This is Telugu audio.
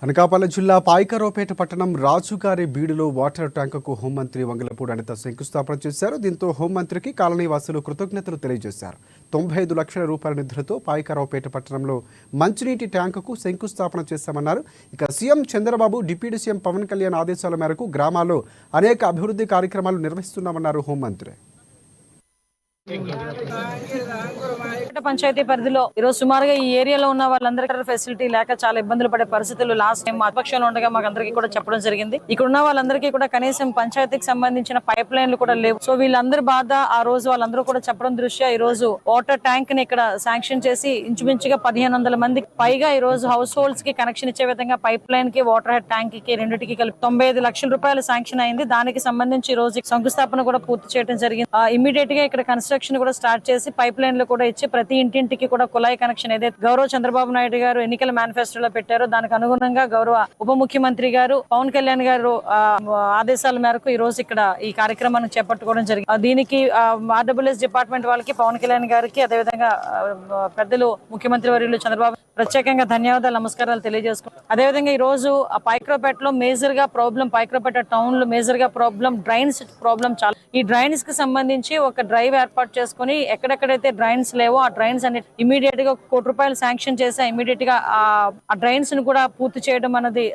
అనకాపల్లి జిల్లా పాయకరావుపేట పట్టణం రాజుగారి బీడులో వాటర్ ట్యాంకుకు హోంమంత్రి వంగలపూడి అనిత శంకుస్థాపన చేశారు. దీంతో హోంమంత్రికి కాలనీ వాసులు కృతజ్ఞతలు తెలియజేశారు. 95 లక్షల రూపాయల నిధులతో పాయకరావుపేట పట్టణంలో మంచినీటి ట్యాంకుకు శంకుస్థాపన చేశామన్నారు. ఇక CM Chandrababu, deputy CM Pawan Kalyan ఆదేశాల మేరకు గ్రామాల్లో అనేక అభివృద్ధి కార్యక్రమాలు నిర్వహిస్తున్నామన్నారు హోంమంత్రి. పంచాయతీ పరిధిలో ఈరోజు సుమారుగా ఈ ఏరియాలో ఉన్న వాళ్ళందరికీ ఫెసిలిటీ లేక చాలా ఇబ్బందులు పడే పరిస్థితులు లాస్ట్ టైం అధ్యక్షంలో ఉండగా మాకు అందరికీ కూడా చెప్పడం జరిగింది. ఇక్కడ ఉన్న వాళ్ళందరికీ కూడా కనీసం పంచాయతీకి సంబంధించిన పైప్ లైన్లు కూడా లేవు. సో వీళ్ళందరి బాధ ఆ రోజు వాళ్ళందరూ కూడా చెప్పడం దృష్ట్యా ఈ రోజు వాటర్ ట్యాంక్ ని ఇక్కడ శాంక్షన్ చేసి ఇంచుమించుగా 1500 మందికి పైగా ఈ రోజు హౌస్ హోల్డ్స్ కి కనెక్షన్ ఇచ్చే విధంగా పైప్ లైన్ కి వాటర్ హెడ్ ట్యాంక్ కి రెండింటికి కలిపి 95 లక్షల రూపాయలు శాంక్షన్ అయింది. దానికి సంబంధించి ఈ రోజు శంకుస్థాపన కూడా పూర్తి చేయడం జరిగింది. ఇమీడియట్ గా ఇక్కడ కన్స్ట్రక్షన్ కూడా స్టార్ట్ చేసి పైప్ లైన్లు కూడా ఇచ్చి ప్రతి ఇంటింటికి కూడా కుళాయి కనెక్షన్ ఏదైతే గౌరవ చంద్రబాబు నాయుడు గారు ఎన్నికల మేనిఫెస్టోలో పెట్టారో దానికి అనుగుణంగా గౌరవ ఉప ముఖ్యమంత్రి గారు పవన్ కళ్యాణ్ గారు ఆదేశాల మేరకు ఈ రోజు ఇక్కడ ఈ కార్యక్రమాన్ని చేపట్టుకోవడం జరిగింది. దీనికి ఆర్డబ్ల్యూఎస్ డిపార్ట్మెంట్ వాళ్ళకి, పవన్ కళ్యాణ్ గారికి, అదేవిధంగా పెద్దలు ముఖ్యమంత్రి వర్యులు చంద్రబాబు ప్రత్యేకంగా ధన్యవాదాలు, నమస్కారాలు తెలియజేసుకుంటాం. అదేవిధంగా ఈ రోజు పాయకరావుపేటలో మేజర్ గా ప్రాబ్లం, పాయకరావుపేట టౌన్ లో మేజర్ గా ప్రాబ్లం డ్రైన్స్ ప్రాబ్లం చాలా. ఈ డ్రైన్స్ కి సంబంధించి ఒక డ్రైవ్ ఏర్పాటు చేసుకుని ఎక్కడెక్కడైతే డ్రైన్స్ లేవో ఆ డ్రైన్స్ అన్ని ఇమీడియట్ గా ₹1 కోటి శాంక్షన్ చేసి ఇమీడియట్ గా ఆ డ్రైన్స్ ను కూడా పూర్తి చేయడం అన్నది